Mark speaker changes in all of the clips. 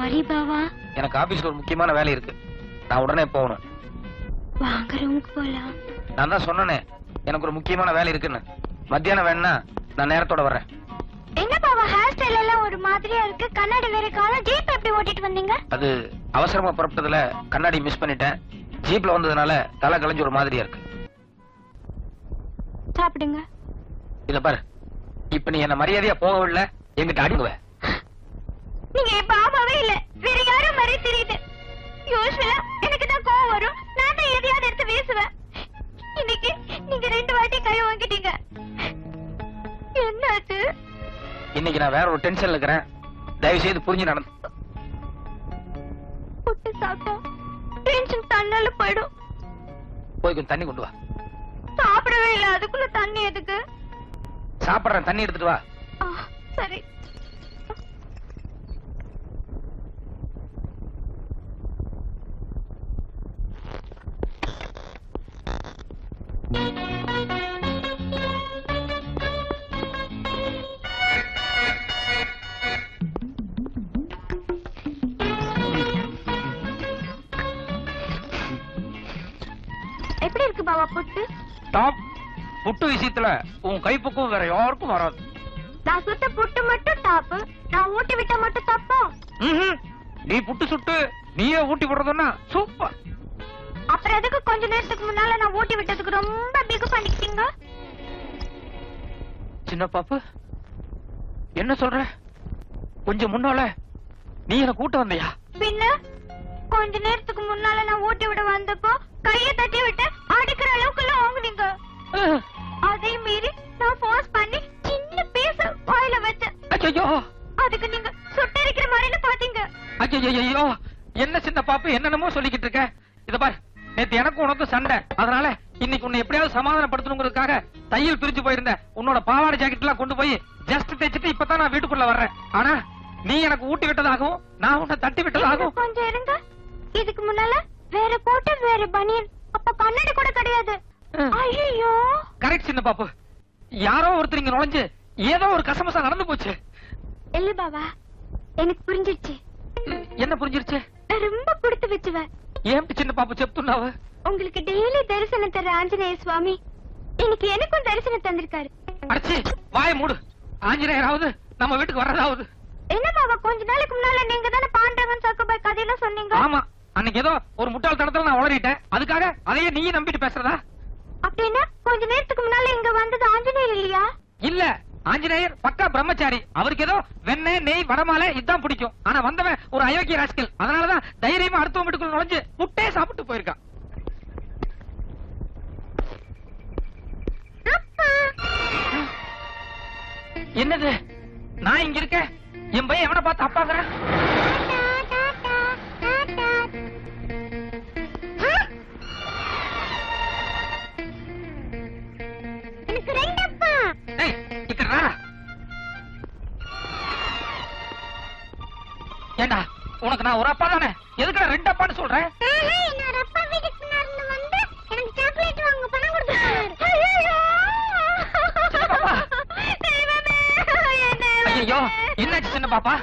Speaker 1: Sorry பாவா.
Speaker 2: எனக்கு ஆபீஸ்ல ஒரு முக்கியமான வேலை இருக்கு. நான் உடனே போகணும்.
Speaker 1: வாங்க ரூமுக்கு போலாம்.
Speaker 2: நான் தான் சொன்னனே எனக்கு ஒரு முக்கியமான வேலை இருக்குன்னு. மத்தியானம் வேணா நான் நேரத்தோட வர்றேன்.
Speaker 1: என்ன பாவா ஹேர் ஸ்டைல் எல்லாம் ஒரு மாதிரியா இருக்கு. கண்ணாடி வேற காணோம். ஜீப் எப்படி ஓட்டிட்டு வந்தீங்க?
Speaker 2: அது அவசரமா புறப்பட்டதுல கண்ணாடி மிஸ் பண்ணிட்டேன். ஜீப்ல வந்ததுனால தலை கலைஞ்சு ஒரு மாதிரியா இருக்கு.
Speaker 1: சாப்பிடுங்க.
Speaker 2: இத பாரு, இப்ப நீ என்ன மரியாதையா போகவில்லை எங்கிட்ட அடிங்குவ.
Speaker 1: நீங்க பாபாவே இல்ல, வேற யாரும் மாதிரி தெரியுது. யூசுவலா எனக்கு தான் கோவம் வரும். நான் தான் எதையாவது எடுத்து வீசுவேன். இன்னைக்கு நீங்க 2 வாட்டி கை வாங்கிட்டீங்க. என்னாச்சு?
Speaker 2: இன்னைக்கு நான் வேற ஒரு டென்ஷன்ல இருக்கிறேன். தயவு செய்து புரிஞ்சு நடந்து.
Speaker 1: புட்டு சாப்பிட்டா டென்ஷன் தன்னால போயிடும்.
Speaker 2: போய் கொஞ்சம் தண்ணி கொண்டு வா.
Speaker 1: சாப்பிடவே இல்ல, அதுக்குள்ள தண்ணி எதுக்கு?
Speaker 2: சாப்பிடுறேன், தண்ணி எடுத்துட்டு வா.
Speaker 1: சரி. எப்படி இருக்கு பாபா புட்டு?
Speaker 2: டாப். புட்டு விஷயத்துல உன் கைப்பக்கம் வேற யாருக்கும் வராது.
Speaker 1: நான் சுட்ட புட்டு மட்டும் டாப்பு, நான் ஊட்டி விட்ட மட்டும் தப்பா?
Speaker 2: நீ புட்டு சுட்டு நீயே ஊட்டி விடுறதுன்னா சூப்பர்.
Speaker 1: அப்புறம் எதுக்கு கொஞ்ச நேரத்துக்கு முன்னால நான் ஊட்டி விட்டதுக்கு ரொம்ப பிகு பண்ணிக்கிட்டீங்க?
Speaker 2: சின்ன பாப்பு என்ன சொல்ற? கொஞ்சம் முன்னால நீ என்ன கூட்ட வந்தியா?
Speaker 1: பின்ன கொஞ்ச நேரத்துக்கு முன்னால நான் ஊட்டி விட வந்தப்போ கைய தட்டி விட்டு அடிக்கிற அளவுக்கு எல்லாம் வாங்குனீங்க. அதே மீறி நான் ஃபோர்ஸ் பண்ணி சின்ன பீஸ் வாயில வச்சேன்.
Speaker 2: ஐயோ,
Speaker 1: அதுக்கு நீங்க சுட்டரிக்கிற மாதிரின்னு பாத்தீங்க.
Speaker 2: ஐயோ, என்ன சின்ன பாப்பு என்னென்னமோ சொல்லிக்கிட்டு இருக்க. இத பாரு, நேத்து எனக்கு உனக்கு சண்டை. அதனால இன்னைக்கு உன்னை எப்படியாவது சமாதானப்படுத்தணுங்கிறதுக்காக தையல் பிரிச்சு போயிருந்த உன்னோட பாவாடை ஜாக்கெட் எல்லாம் கொண்டு போய் ஜஸ்ட் தைச்சிட்டு இப்பதான் நான் வீட்டுக்குள்ள வர்றேன். ஆனா நீ எனக்கு ஊட்டி விட்டதாகவும் நான் உன்னை தட்டி விட்டதாகவும்.
Speaker 1: கொஞ்சம் இருங்க. இதுக்கு முன்னால வேற போட்டு வேற பனியன், அப்ப கண்ணாடி கூட கிடையாது. ஐயோ,
Speaker 2: கரெக்ட் சின்ன பாப்பு. யாரோ ஒருத்தர் இங்க நுழைஞ்சு ஏதோ ஒரு கசமசா நடந்து போச்சு.
Speaker 1: இல்ல பாபா, எனக்கு புரிஞ்சிருச்சு.
Speaker 2: என்ன புரிஞ்சிருச்சு?
Speaker 1: ரொம்ப பிடித்து வச்சுவேன்.
Speaker 2: ஏன் சின்ன பாப்பு செப்துன்னாவ?
Speaker 1: உங்களுக்கு டெய்லி தரிசனம் தர ஆஞ்சநேய சுவாமி இன்னைக்கு எனக்கும் தரிசனம் தந்திருக்காரு.
Speaker 2: அடிச்சு வாய மூடு. ஆஞ்சநேயராவது நம்ம வீட்டுக்கு வர்றதாவது.
Speaker 1: என்ன பாபா, கொஞ்ச நாளைக்கு முன்னால நீங்க தானே பாண்டவன் சக்கபாய் கதையெல்லாம் சொன்னீங்க.
Speaker 2: ஆமா, அன்னைக்கு ஏதோ ஒரு முட்டாள் தடத்துல நான் உளறிட்டேன். அதுக்காக அதையே நீயே நம்பிட்டு பேசுறதா?
Speaker 1: அப்படின்னா கொஞ்ச நேரத்துக்கு முன்னால இங்க வந்தது ஆஞ்சநேயர் இல்லையா?
Speaker 2: இல்ல, ஆஞ்சநேயர் பக்கா பிரம்மச்சாரி. அவருக்கு ஏதோ வெண்ணெய் நெய் வடமாலை இதான் பிடிக்கும். ஆனா வந்தவன் ஒரு அயோக்கிய ராஸ்கல். அதனாலதான் தைரியமா அடுத்த வீட்டுக்குள்ள நுழைஞ்சு புட்டே சாப்பிட்டு போயிருக்கான். என்னது? நான் இங்க இருக்கேன், என் பையன் எவனை பார்த்து அப்பாக்குறேன்? ஏண்டா, உனக்கு நான் ஒரு அப்பா தானே, எதுக்கு 2 அப்பான்னு சொல்றேன்? ஐயோ, என்னாச்சு சின்ன பாப்பா?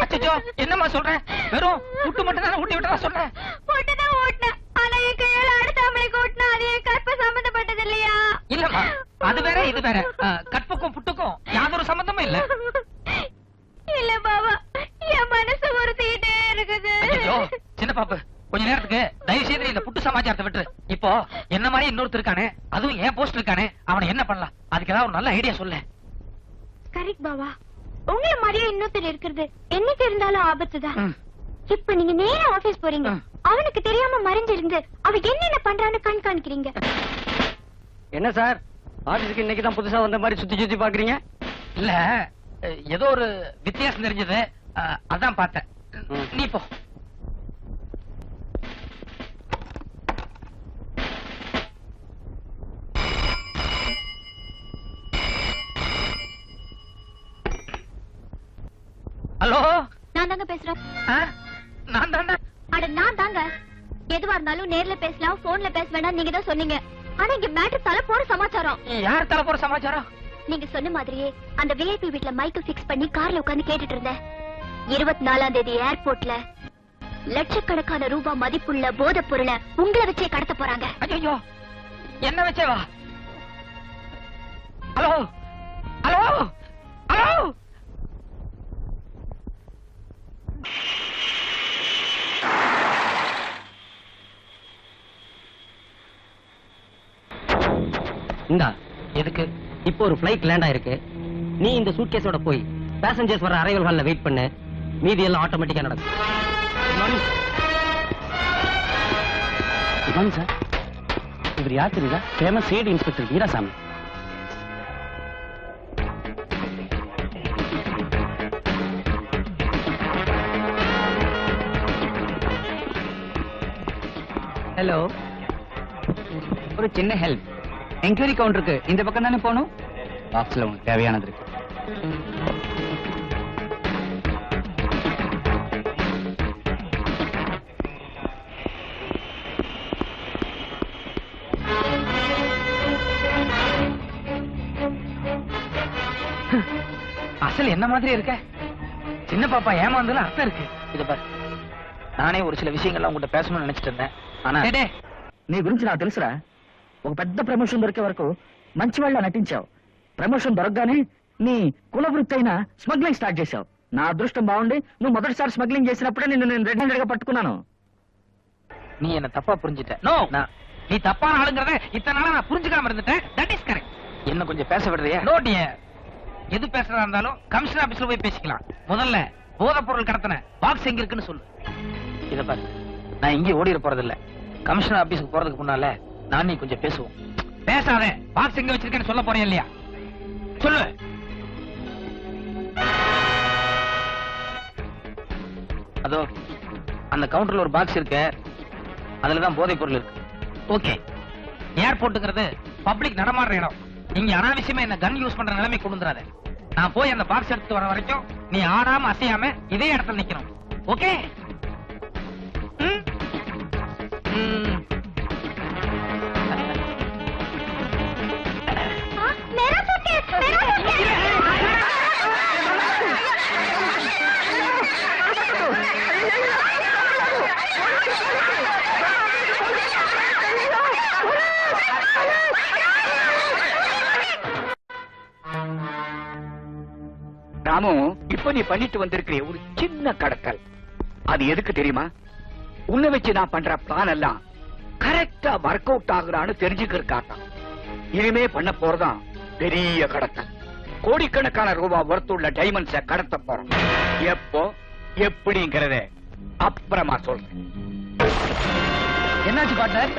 Speaker 2: அச்சோ, என்னம்மா சொல்றேன்? வெறும் புட்டு மட்டும் தானே ஊட்டி விட்டதா சொன்னேன். இல்லம்மா, அது வேற இது வேற. கற்புக்கும் புட்டுக்கும் யாதொரு சம்பந்தமும் இல்ல.
Speaker 1: இல்ல பாபா, என் மனசு உறுத்திட்டே இருக்குது.
Speaker 2: ஐயோ சின்ன பாப்பு, கொஞ்ச நேரத்துக்கு தயவு செய்து இந்த புட்டு சமாச்சாரத்தை விட்டு. இப்போ என்ன மாதிரி இன்னொருத்தர் இருக்கானே, அதுவும் ஏன் போஸ்ட் இருக்கானே, அவனை என்ன பண்ணலாம்? அதுக்கு ஏதாவது ஒரு நல்ல ஐடியா சொல்ல.
Speaker 1: கரெக்ட் பாபா, உங்களை மாதிரியே இன்னொருத்தர் இருக்கிறது என்னைக்கு இருந்தாலும் ஆபத்துதான். இப்ப நீங்க நேரா ஆபீஸ் போறீங்க, அவனுக்கு தெரியாம மறைஞ்சிருந்து அவ என்னென்ன பண்றான்னு கண்காணிக்கிறீங்க.
Speaker 3: என்ன சார், ஆபீஸ்க்கு இன்னைக்கு தான் புதுசா வந்த மாதிரி சுத்தி சுத்தி பாக்குறீங்க?
Speaker 2: இல்ல, ஏதோ ஒரு வித்தியாசம் தெரிஞ்சது, அதான் பார்த்தேன். நீ போ. ஹலோ,
Speaker 1: நான் தாங்க பேசுறேன்.
Speaker 2: நான் தாண்டா.
Speaker 1: அட நான் தாங்க. எதுவா இருந்தாலும் நேர்ல பேசலாம், போன்ல பேச வேண்டாம் நீங்க தான் சொன்னீங்க. ஆனா இங்க மேட்டர் தலை போற சமாச்சாரம்.
Speaker 2: யார் தலை போற சமாச்சாரம்?
Speaker 1: நீங்க சொன்ன மாதிரியே அந்த விஐபி வீட்ல மைக்க பிக்ஸ் பண்ணி கார்ல உட்கார்ந்து கேட்டுட்டு இருந்தேன். 24ஆம் தேதி ஏர்போர்ட்ல லட்சக்கணக்கான ரூபாய் மதிப்புள்ள போதைப் பொருளை உங்களை வச்சே கடத்த போறாங்க.
Speaker 2: ஐயோ, என்ன வச்சே வா? ஹலோ ஹலோ ஹலோ,
Speaker 3: இந்தா
Speaker 2: எதுக்கு?
Speaker 3: இப்போ ஒரு ஃளைட் லேண்ட் ஆயிருக்கு. நீ இந்த சூட்கேஸோட போய் பேசஞ்சர்ஸ் வர அரைவல் ஹால்ல வெயிட் பண்ணு. மீதி எல்லாம் ஆட்டோமேட்டிக்கா நடக்கும். Good morning sir. இவர் யார் தெரியுதா? Famous CID inspector Veerasamy. Hello, ஒரு சின்ன ஹெல்ப். என்கொயரி கவுண்டருக்கு இந்த பக்கம் தானே போகணும். பாக்ஸ்ல உங்களுக்கு தேவையானது இருக்கு.
Speaker 2: அசல் என்ன மாதிரி இருக்க? சின்ன பாப்பா ஏமாந்ததுல அர்த்தம் இருக்கு. இத பாரு, நானே ஒரு சில விஷயங்கள்லாம் உங்ககிட்ட பேசணும்னு நினைச்சிட்டு இருந்தேன். ఆనా
Speaker 3: నీ గురించి నాకు తెలుసురా. ఒక పెద్ద ప్రమోషన్ దొరికే వరకు మంచి వాళ్ళ నటించావు. ప్రమోషన్ దొరకగానే నీ కుల వృత్తి అయిన స్మగ్లింగ్ స్టార్ట్ చేశావు. నా అదృష్టం బాగుండి నువ్వు మొదటిసారి స్మగ్లింగ్ చేసినప్పుడే నిన్ను నేను రెడ్ హ్యాండెడ్ గా పట్టుకున్నాను.
Speaker 2: நீ என்ன தப்பா புரிஞ்சிட்ட. நோ, நீ தப்பான ஆளுங்கறத இத்தனை நாளா நான் புரிஞ்சுக்காம இருந்துட்டேன். That is correct. என்ன கொஞ்சம் பேச விடுறியா? No dear. எது பேசுறதா இருந்தாலும் கமிஷனர் ஆபீஸ்ல போய் பேசிக்கலாம். முதல்ல போதைப் பொருள் கடத்தன பாக்ஸ் எங்க இருக்குன்னு சொல்லு. இத பாரு, நான் இங்கே ஓடிர போறது இல்ல. கமிஷனர் ஆபீஸ்க்கு போறதுக்கு முன்னால நான் நீ கொஞ்சம் பேசுவோம். பேசாதே. பாக்ஸ் எங்க வச்சிருக்கேன்னு சொல்ல போறேன் இல்லையா? சொல்லு. அதோ அந்த கவுண்டர்ல ஒரு பாக்ஸ் இருக்கு. அதுலதான் போதைப் பொருள் இருக்கு. ஓகே, ஏர்போர்ட்டுங்கிறது பப்ளிக் நடமாடுற இடம். இங்க அனாவசியமா என்ன கன் யூஸ் பண்ற நிலைமை கொண்டு வந்துடாத. நான் போய் அந்த பாக்ஸ் எடுத்து வர வரைக்கும் நீ ஆடாம அசையாம இதே இடத்துல நிக்கணும். ஓகே?
Speaker 4: ராமு, இப்ப நீ பண்ணிட்டு வந்திருக்கிற ஒரு சின்ன கடத்தல், அது எதுக்கு தெரியுமா? உன்னை வச்சு நான் பண்ற பிளான் எல்லாம் கரெக்டா ஒர்க் அவுட் ஆகுறான்னு தெரிஞ்சுக்கிறதுக்காக. இனிமே பண்ண போறதான் பெரிய கடத்தல். கோடிக்கணக்கான ரூபாய் ஒர்த்துள்ள டைமண்ட்ஸ கடத்த போறோம். எப்போ எப்படிங்கறத அப்புறமா சொல்றேன்.
Speaker 3: என்னாச்சு பார்ட்னர்?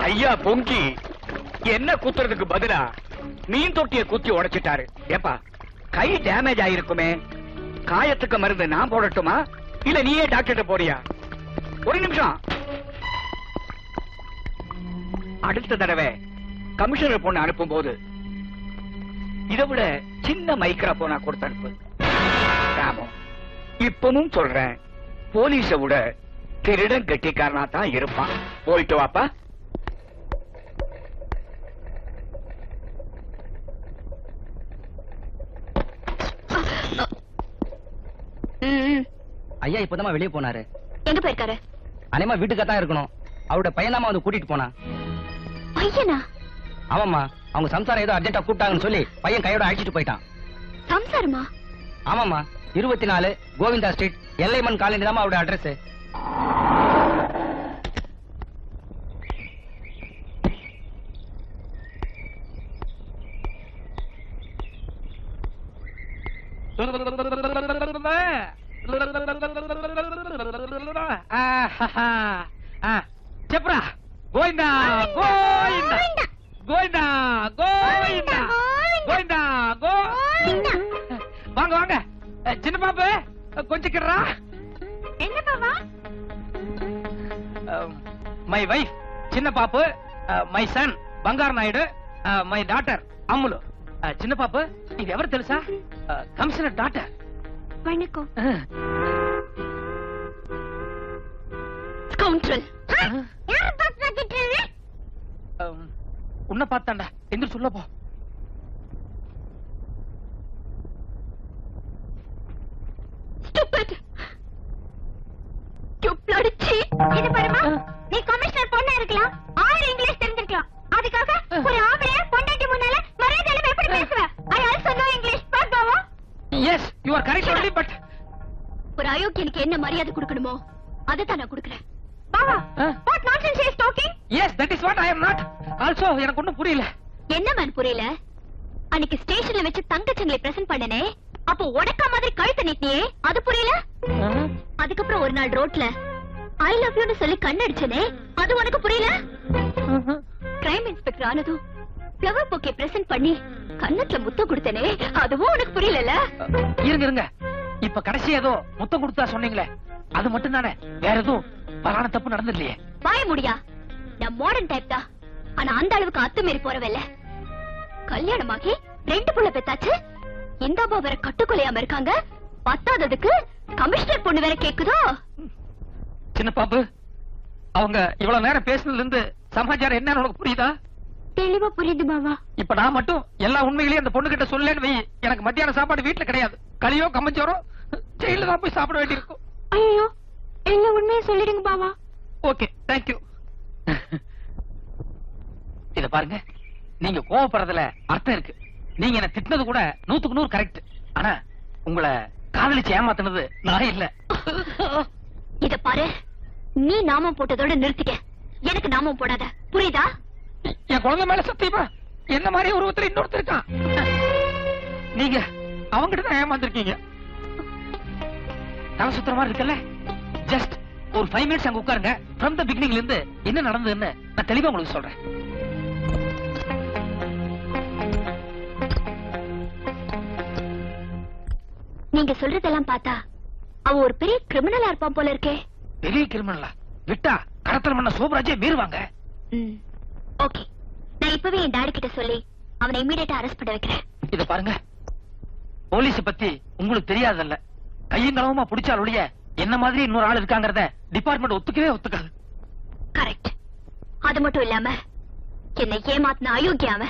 Speaker 4: ஐயா பொங்கி என்ன குத்துறதுக்கு பதிலா மீன் தொட்டிய குத்தி உடைச்சிட்டாரு. ஏப்பா, கை டேமேஜ் ஆயிருக்குமே, காயத்துக்கு மருந்து நான் போடட்டுமா இல்ல நீயே டாக்டர் போறியா? ஒரு நிமிஷம். அடுத்த தடவை கமிஷனர் பொண்ணு அனுப்பும் போது இதை விட சின்ன மைக்ரோபோனா கொடுத்து அனுப்பு. ராமு, இப்பவும் சொல்றேன், போலீஸ விட திருடன் கெட்டிக்காரனா தான் இருப்பான். போயிட்டு வாப்பா.
Speaker 3: ஐயா இப்பதான் வெளியே போனாரு.
Speaker 1: எங்க போயிருக்காரு?
Speaker 3: அனைமா வீட்டுக்கு தான் இருக்கணும். அவரோட பையனாமா வந்து கூட்டிட்டு போனா.
Speaker 1: பையனா?
Speaker 3: ஆமாம்மா, அவங்க சம்சாரம் ஏதோ அர்ஜென்ட்டா கூப்பிட்டாங்கன்னு சொல்லி பையன் கையோட அழைச்சிட்டு போயிட்டான்.
Speaker 1: சம்சாரமா?
Speaker 3: ஆமாம்மா, 24 கோவிந்தா ஸ்ட்ரீட், எல்லைமன் காலனி தான் அவரோட அட்ரஸ்.
Speaker 2: చెప్పరా? గోవిందా గోవిందా గోవిందా గోవిందా గోవిందా గోవిందా. வாங்க வாங்க. சின்ன பாப்பு கொஞ்சம் கிடறா.
Speaker 1: என்ன பாப்பா?
Speaker 2: மை வைஃப் சின்ன பாப்பு, மை சன் బంగారు నాయుడు, மை டாட்டர் அம்முலு. சின்ன பாப்பு, இது ఎవరు తెలుసా? Commissioner daughter.
Speaker 1: வணக்கம். ஸ்கவுண்டரல். யார பாத்து திட்டுறீங்க?
Speaker 2: உன்னை பார்த்தாண்டா. எங்க சொல்ல போ.
Speaker 1: இது பாருமா, நீ கமிஷனர் பொண்ணா இருக்கலாம், 1000 இங்கிலீஷ் தெரிஞ்சிருக்கலாம். அதுக்காக ஒரு ஆம்பளைய பொண்டாட்டி முன்னால மரியாதையில எப்படி பேசுவ? I also know English. Bava.
Speaker 2: Yes, you are correct only, but
Speaker 1: ஒரு அயோக்கியனுக்கு என்ன மரியாதை கொடுக்கணுமோ அதை தான் நான் கொடுக்கிறேன். பாவா, what nonsense he is talking?
Speaker 2: yes, that is what I am not. Also, எனக்கு ஒண்ணும் புரியல.
Speaker 1: என்ன மேன் புரியல? அன்னைக்கு ஸ்டேஷன்ல வச்சு தங்கச்சங்களை பிரசன்ட் பண்ணனே, அப்போ உடக்க மாதிரி கழுத்தை நீட்டியே, அது புரியல? அதுக்கப்புறம் ஒரு நாள் ரோட்ல ஐ லவ் யூன்னு சொல்லி கண்ணடிச்சனே, அது உனக்கு புரியல? கிரைம் இன்ஸ்பெக்டர் ஆனதும் ஃப்ளவர் பொக்கே பிரசன்ட் பண்ணி கண்ணத்துல முத்தம் கொடுத்தனே, அதுவும் உனக்கு புரியல?
Speaker 2: இருங்க இப்ப கடைசி ஏதோ முத்தம் கொடுத்தா சொன்னீங்களே, அது மட்டும் தானே, வேற எதுவும் பலான தப்பு நடந்துடலையே?
Speaker 1: வாய முடியா, நான் மாடர்ன் டைப் தான், ஆனா அந்த அளவுக்கு அத்துமீறி போறவல்ல. கல்யாணமாகி 2 புள்ள பெத்தாச்சு, இந்த அம்மா வேற கட்டுக்கொலையாம இருக்காங்க, பத்தாததுக்கு கமிஷனர் பொண்ணு வேற கேக்குதோ?
Speaker 2: சின்ன பாப்பு, அவங்க இவ்வளவு நேரம் பேசுனதுல இருந்து சமாச்சாரம் என்னன்னு உனக்கு புரியுதா?
Speaker 1: தெளிவா புரியுது பாவா.
Speaker 2: இப்ப நான் மட்டும் எல்லா உண்மைகளையும் அந்த பொண்ணு கிட்ட சொல்லலன்னு வை, எனக்கு மத்தியான சாப்பாடு வீட்டுல கிடையாது, களியோ கம்மஞ்சோரோ ஜெயில தான் போய் சாப்பிட வேண்டியிருக்கும்.
Speaker 1: ஐயோ, எல்லா உண்மையை சொல்லிடுங்க பாவா.
Speaker 2: Okay, thank you. இத பாருங்க, நீங்க கோவப்படுறதுல அர்த்தம் இருக்கு. நீங்க என்ன திட்டினது கூட 100க்கு 100 கரெக்ட். ஆனா உங்களை காதலிச்சு ஏமாத்தினது நான் இல்ல.
Speaker 1: இத பாரு, நீ நாமம் போட்டதோட நிறுத்திக்க, எனக்கு நாமம் போடாத, புரியுதா?
Speaker 2: என் குழந்தை மேல சத்தியமா என்ன மாதிரி உருவத்துல இன்னொருத்தர் இருக்கான். நீங்க அவங்கிட்ட தான் ஏமாந்துருக்கீங்க. தலை சுத்தர மாதிரி இருக்குல்ல, ஜஸ்ட் ஒரு 5 மினிட்ஸ் அங்க உட்காருங்க. ஃப்ரம் த பிகினிங்ல இருந்து என்ன நடந்ததுன்னு நான் தெளிவா உங்களுக்கு சொல்றேன்.
Speaker 1: நீங்க சொல்றதெல்லாம் பார்த்தா அவ ஒரு பெரிய கிரிமினலா இருப்பான் போல இருக்கே.
Speaker 2: பெரிய கிரிமினலா? விட்டா கடத்தல் பண்ண சோபராஜே மீறுவாங்க.
Speaker 1: ஓகே, நான் இப்பவே என் டாடி கிட்ட சொல்லி அவனை இமிடியேட்டா அரெஸ்ட் பண்ண வைக்கிறேன்.
Speaker 2: இத பாருங்க, போலீஸ் பத்தி உங்களுக்கு தெரியாதல்ல, கையங்களவுமா புடிச்சால் ஒழிய என்ன மாதிரி இன்னொரு ஆள் இருக்காங்கறத டிபார்ட்மெண்ட் ஒத்துக்கவே ஒத்துக்காது.
Speaker 1: கரெக்ட். அது மட்டும் இல்லாம என்னை ஏமாத்தின அயோக்கியாவ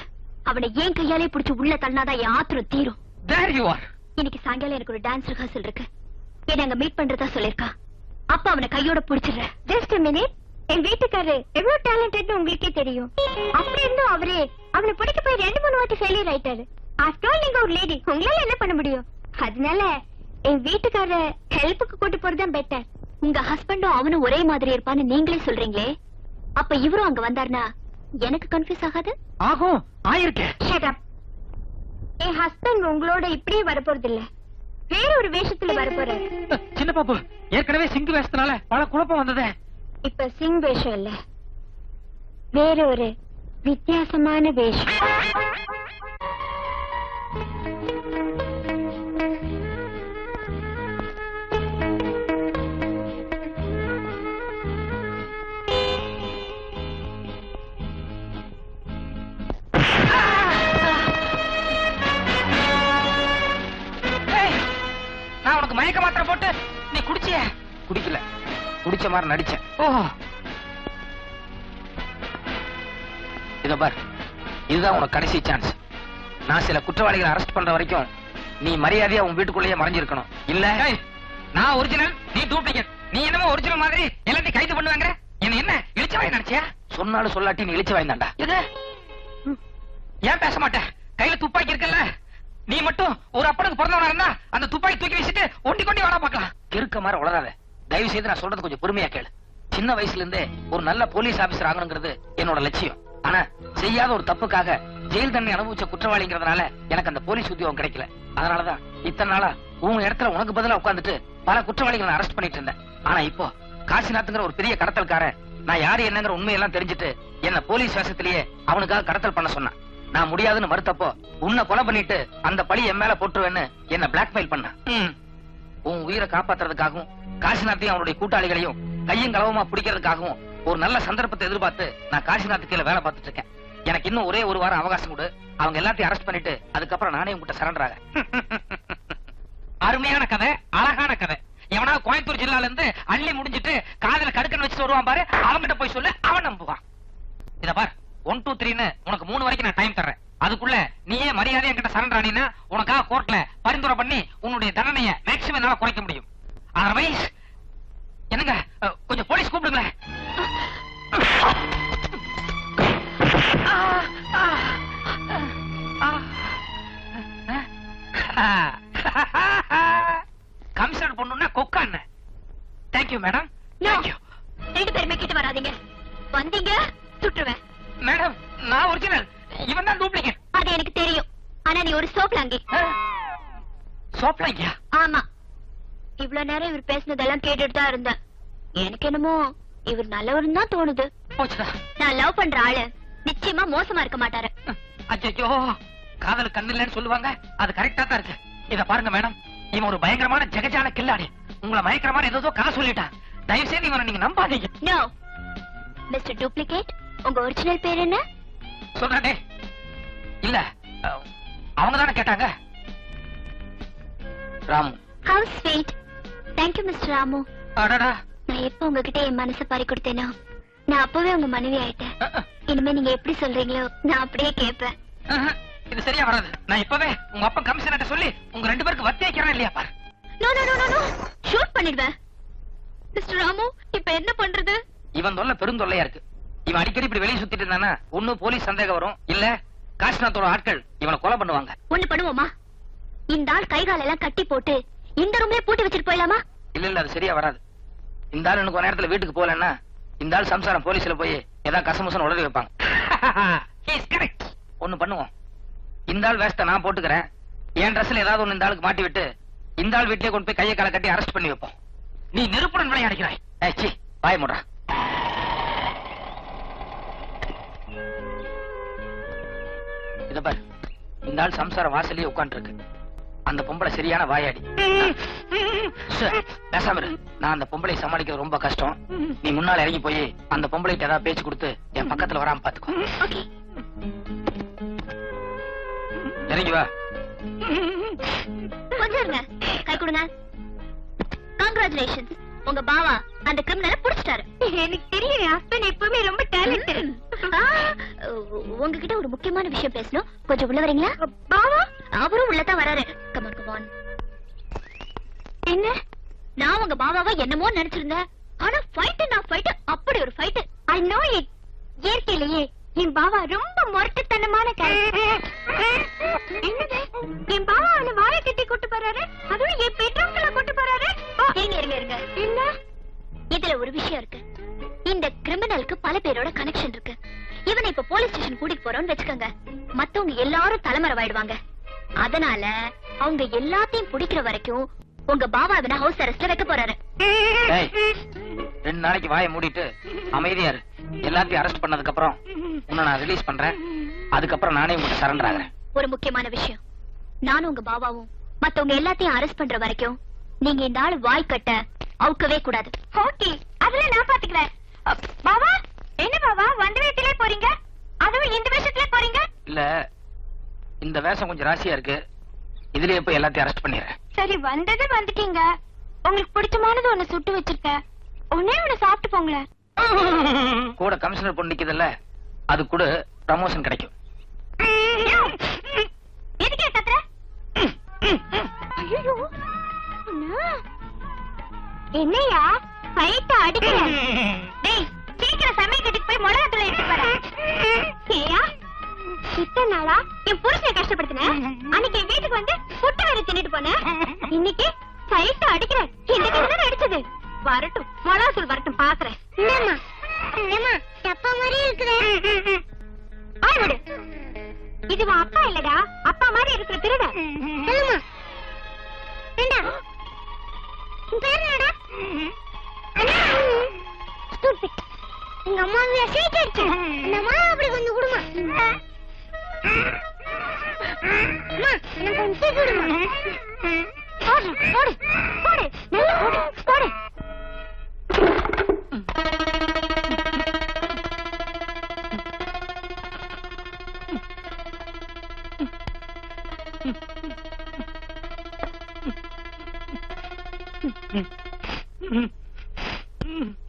Speaker 1: அவனை ஏன் கையாலே புடிச்சு உள்ள தள்ளினாதான் என் ஆத்திரம் தீரும்.
Speaker 2: There you are.
Speaker 1: இன்னைக்கு சாயங்காலம் எனக்கு ஒரு டான்ஸ் ரிஹர்சல் இருக்கு, என்ன அங்க மீட் பண்றதா சொல்லிருக்கா. அப்ப அவனை கையோட புடிச்சிடுறேன். Just a minute. என் வீட்டுக்காரரு எவ்வளவு டேலண்டட்னு உங்களுக்கே தெரியும். அப்படி இருந்தும் அவரே அவனை பிடிக்க போய் 2-3 வாட்டி ஃபெயிலியர் ஆயிட்டாரு. ஆஃப்டர் ஆல் நீங்க ஒரு லேடி, உங்களால என்ன பண்ண முடியும்? அதனால என் வீட்டுக்காரர ஹெல்ப்புக்கு கூட்டி போறதுதான் பெட்டர். உங்க ஹஸ்பண்டும் அவனும் ஒரே மாதிரி இருப்பான்னு நீங்களே சொல்றீங்களே, அப்ப இவரும் அங்க வந்தாருன்னா எனக்கு கன்ஃபியூஸ் ஆகாது?
Speaker 2: ஆகும், ஆயிருக்கு.
Speaker 1: Shut up. என் ஹஸ்பண்ட் உங்களோட இப்படியே வரப்போறது இல்ல, வேற ஒரு வேஷத்துல வரப்போறாரு.
Speaker 2: சின்ன பாப்பு, ஏற்கனவே சிங்கு வேஷத்தினால பல குழப்பம் வந்ததே.
Speaker 1: இப்ப சிங் வேஷம் இல்ல, வேற ஒரு வித்தியாசமான வேஷம்.
Speaker 2: நான் உனக்கு மயக்க மாத்திரை போட்டு நீ குடிச்சிய? குடிக்கல, குடிச்ச மாதிரி நடிச்சேன். ஓஹோ, இத பார், இதுதான் உனக்கு கடைசி சான்ஸ். நான் சில குற்றவாளிகளை அரெஸ்ட் பண்ற வரைக்கும் நீ மரியாதையா உன் வீட்டுக்குள்ளேயே மறைஞ்சிருக்கணும். இல்ல நான் ஒரிஜினல், நீ டூப்ளிகேட். நீ என்னமோ ஒரிஜினல் மாதிரி எல்லாத்தையும் கைது பண்ணுவாங்க. என்ன இழிச்ச வாய் நினைச்சியா? சொன்னாலும் சொல்லாட்டி நீ இழிச்ச வாய்ந்தாண்டா. இது ஏன் பேச மாட்டேன்? கையில துப்பாக்கி இருக்குல்ல, நீ மட்டும் ஒரு அப்பனுக்கு பிறந்தவனா இருந்தா அந்த துப்பாக்கி தூக்கி வீசிட்டு ஒண்டி கொண்டி வாடா பாக்கலாம். இருக்க மாதிரி உளராத. தயவு செய்து நான் சொல்றது கொஞ்சம் பொறுமையா கேளு. சின்ன வயசுல இருந்தே ஒரு நல்ல போலீஸ் ஆபீசர் ஆகணுங்கிறது என்னோட லட்சியம். ஆனா செய்யாத ஒரு தப்புக்காக ஜெயில் தண்டனை அனுபவிச்ச குற்றவாளிங்கிறதுனால எனக்கு அந்த போலீஸ் உத்தியோகம் கிடைக்கல. அதனாலதான் இத்தனை நாளா உன் இடத்துல உனக்கு பதிலா உட்கார்ந்துட்டு பல குற்றவாளிகளை அரெஸ்ட் பண்ணிட்டு இருந்தேன். ஆனா இப்போ காசிநாத்ங்கிற ஒரு பெரிய கடத்தல்காரன் நான் யாரு என்னங்கிற உண்மையெல்லாம் தெரிஞ்சுட்டு என்ன போலீஸ் வேஷத்திலேயே அவனுக்காக கடத்தல் பண்ண சொன்னான். நான் முடியாதுன்னு மறுத்தப்போ உன்னை கொலை பண்ணிட்டு அந்த பழி என் மேல போட்டுருவேன்னு என்ன பிளாக்மெயில் பண்ண. உன் உயிரை காப்பாத்துறதுக்காகவும் காசிநாத்தையும் அவனுடைய கூட்டாளிகளையும் கையும் களவுமா பிடிக்கிறதுக்காகவும் ஒரு நல்ல சந்தர்ப்பத்தை எதிர்பார்த்து நான் காசிநாத்து கீழே வேலை பார்த்துட்டு இருக்கேன். எனக்கு இன்னும் ஒரே ஒரு வாரம் அவகாசம் கொடு. அவங்க எல்லாத்தையும் அரெஸ்ட் பண்ணிட்டு அதுக்கப்புறம் நானே உங்ககிட்ட சரண்டர் ஆக. அருமையான கதை, அழகான கதை. எவனா கோயம்புத்தூர் ஜில்லால இருந்து அள்ளி முடிஞ்சிட்டு காதல கடுக்கன்னு வச்சுட்டு வருவான் பாரு, அவன்கிட்ட போய் சொல்லு, அவன் நம்புவான். இத பார், 1 2 3ன்னு உனக்கு 3 வரைக்கும் நான் டைம் தர்றேன். அதுக்குள்ள நீயே மரியாதை என்கிட்ட சரண்டர் ஆனீன்னா உனக்காக கோர்ட்ல பரிந்துரை பண்ணி உன்னுடைய தண்டனையை மேக்சிமம் என்னால குறைக்க முடியும். அதர்வைஸ் என்னங்க கொஞ்சம் போலீஸ் கூப்பிடுங்களேன். கமிஷனர் பொண்ணுன்னா கொக்கா என்ன? Thank you madam.
Speaker 1: ரெண்டு பேருமே கிட்ட வராதீங்க. வந்தீங்க சுட்டுருவேன்.
Speaker 2: மேடம் நான் ஒரிஜினல், இவன் தான் டூப்ளிகேட்.
Speaker 1: அது எனக்கு தெரியும். ஆனா நீ ஒரு சோப்லாங்கி.
Speaker 2: சோப்லாங்கியா?
Speaker 1: ஆமா. இவ்வளவு நேரம் இவர் பேசினதெல்லாம் கேட்டுட்டு தான் இருந்தேன். எனக்கு என்னமோ இவர் நல்லவர்னு தான் தோணுது.
Speaker 2: போச்சுடா.
Speaker 1: நான் லவ் பண்ற ஆளு நிச்சயமா மோசமா இருக்க மாட்டாரு.
Speaker 2: அச்சோ, காதல் கண்ணு இல்லன்னு சொல்லுவாங்க, அது கரெக்டா தான் இருக்கு. இத பாருங்க மேடம், இவன் ஒரு பயங்கரமான ஜெகஜால கில்லாடி. உங்களை மயக்கிற மாதிரி ஏதோ கதை சொல்லிட்டான். தயவு செய்து இவனை நீங்க நம்பாதீங்க.
Speaker 1: நோ மிஸ்டர் டூப்ளிகேட், உங்க ஒரிஜினல் பேர் என்ன?
Speaker 2: சொல்றே. இல்ல அவங்க தானே கேட்டாங்க. Ramu.
Speaker 1: How sweet. Thank you mister Ramu.
Speaker 2: அடடா.
Speaker 1: நான் எப்ப உங்ககிட்ட என் மனசை பறி கொடுத்தேனோ நான் அப்பவே உங்க மனைவி ஆயிட்டேன். இனிமே நீங்க எப்படி சொல்றீங்களோ நான் அப்படியே கேட்பேன்.
Speaker 2: இது சரியா வராது. நான் இப்பவே உங்க அப்பா கமிஷனர்ட்ட சொல்லி உங்க ரெண்டு பேருக்கு வத்தி வைக்கிறேன் இல்லையா பாரு.
Speaker 1: No no no no, shoot பண்ணிடுவேன். மிஸ்டர் ராமு, இப்ப என்ன பண்றது?
Speaker 2: இவன் தொல்லை பெருந்தொல்லையா இருக்கு. இவன் அடிக்கடி இப்படி வெளியே சுத்திட்டு இருந்தானா ஒண்ணு போலீஸ் சந்தேகம் வரும், இல்ல காஷ்நாத்தோட ஆட்கள் இவனை கொலை பண்ணுவாங்க.
Speaker 1: ஒண்ணு பண்ணுவோமா? இந்த ஆள் கைகால எல்லாம் கட்டி போட்டு இந்த ரூம்லயே பூட்டி வச்சிட்டு போயிடலாமா?
Speaker 2: இல்ல இல்ல, அது சரியா வராது. இந்த ஆள் எனக்கு ஒரு நேரத்துல வீட்டுக்கு போகலன்னா இந்த ஆள் சம்சாரம் போலீஸ்ல போய் ஏதாவது கசமுசன் உடனே வைப்பாங்க. ஒண்ணு பண்ணுவோம், இந்த ஆள் வேஸ்ட நான் போட்டுக்கிறேன். என் ட்ரெஸ்ல ஏதாவது ஒண்ணு இந்த ஆளுக்கு மாட்டி விட்டு இந்த ஆள் வீட்லயே கொண்டு போய் கையை காலை கட்டி அரெஸ்ட் பண்ணி வைப்போம். நீ நெருப்புடன் விளையாடுகிறாய். ஏச்சி பாய் முடா. இத பாரு, இந்த ஆள் சம்சார வாசலே உட்கார்ந்து இருக்கு. அந்த பொம்பளை சரியான வாயாடி. பேசாம இரு. நான் அந்த பொம்பளை சமாளிக்கிறது ரொம்ப கஷ்டம். நீ முன்னால இறங்கி போய் அந்த பொம்பளைக்கு ஏதாவது பேச்சு கொடுத்து என் பக்கத்துல வராம பாத்துக்கோ. இறங்கி வா.
Speaker 1: கொஞ்சம் இருங்க, கை கொடுங்க. கங்க்ராச்சுலேஷன்ஸ், உங்க பாவா அந்த கிரிமினலை புடிச்சிட்டாரு. எனக்கு தெரியும், என் ஹஸ்பண்ட் எப்பவுமே ரொம்ப டேலண்டட். உங்ககிட்ட ஒரு முக்கியமான விஷயம் பேசணும், கொஞ்சம் உள்ள வரீங்களா? பாவா அவரும் உள்ளதான் வராரு. Come on come on. என்ன, நான் உங்க பாவாவா என்னமோ நினைச்சிருந்தேன். ஆனா ஃபைட் அப்படி ஒரு ஃபைட். I know it. இயற்கையிலேயே என் பாவா ரொம்ப மொரட்டுத்தனமான கேரக்டர். என்னது, என் பாவா அவனை வாயை கட்டி கூட்டு போறாரு, அதுவும் என் பெட்ரூம்குள்ள கூட்டு போறாரு. இருங்க என்ன, இதுல ஒரு விஷயம் இருக்கு. இந்த கிரிமினலுக்கு பல பேரோட கனெக்ஷன் இருக்கு. இவனை இப்ப போலீஸ் ஸ்டேஷன் கூட்டிட்டு போறோம்னு வெச்சுக்கோங்க, மத்தவங்க எல்லாரும் தலைமறைவாயிடுவாங்க. அதனால அவங்க எல்லாத்தையும் பிடிக்கிற வரைக்கும் உங்க பாவா இவனை ஹவுஸ் அரெஸ்ட்ல வைக்க போறாரு.
Speaker 2: 2 நாளைக்கு வாயை மூடிட்டு அமைதியா இரு. எல்லாத்தையும் அரெஸ்ட் பண்ணதுக்கு அப்புறம் உன்னை நான் ரிலீஸ் பண்றேன். அதுக்கப்புறம் நானே உங்களுக்கு சரண்டர் ஆகிறேன்.
Speaker 1: ஒரு முக்கியமான விஷயம், நானும் உங்க பாவாவும் மத்தவங்க எல்லாத்தையும் அரெஸ்ட் பண்ற வரைக்கும் நீங்க இந்த ஆளு வாய் கட்ட அவுக்கவே கூடாது. ஓகே, அதுல நான் பாத்துக்கிறேன். பாவா, என்ன பாவா வந்த வேட்டிலே போறீங்க, அதுவும் இந்த வேஷத்திலே போறீங்க?
Speaker 2: இல்ல, இந்த வேஷம் கொஞ்சம் ராசியா இருக்கு. இதுலயே போய் எல்லாத்தையும் அரெஸ்ட் பண்ணிடுறேன்.
Speaker 1: சரி, வந்தது வந்துட்டீங்க. உங்களுக்கு பிடிச்சமானது ஒண்ணு சுட்டு வச்சிருக்கேன், ஒண்ணே ஒண்ணு சாப்பிட்டு போங்களேன்.
Speaker 2: கூட கமிஷனர் பொண்ணு நிக்குதுல்ல, அது கூட ப்ரமோஷன் கிடைக்கும்.
Speaker 1: எதுக்கே கத்துற? ஐயோ, என்னையா ஃபைட் அடிக்கிற? டேய், சீக்கிரம் சமையல் கட்டுக்கு போய் மிளகாத்தூள் எடுத்து வர. ஏயா, இத்தனை நாளா என் புருஷனை கஷ்டப்படுத்தினேன். அன்னைக்கு என் வீட்டுக்கு வந்து புட்டு வேற தின்னுட்டு போனேன். இன்னைக்கு ஃபைட் அடிக்கிற. இந்த கிட்ட அடிச்சது வரட்டும், மிளகாத்தூள் வரட்டும், பாக்குறேன். அப்பா மாதிரி இருக்குதே. ஆய் விடு, இது உன் அப்பா இல்லடா, அப்பா மாதிரி இருக்கிற திருட. சொல்லுமா வேண்டா, பேர் என்னடா? ஸ்டூபிட். எங்க அம்மா சீக்கிரச்சு இந்த அம்மா அப்படி கொஞ்சம் கொடுமா. அம்மா, எனக்கு கொஞ்சம் சீக்கிரம் கொடுமா. போடு போடு போடு, நல்லா போடு போடு.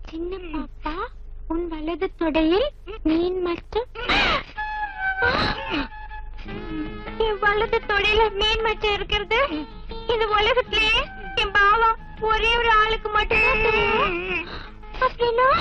Speaker 1: சின்ன பாப்பா, உன் வலது தொடையில் மீன் மட்டும். என் வலது தொடையில மீன் மட்டும் இருக்கிறது இந்த உலகத்திலே என் பாவா ஒரே ஒரு ஆளுக்கு மட்டும் தெரியும். வேணும்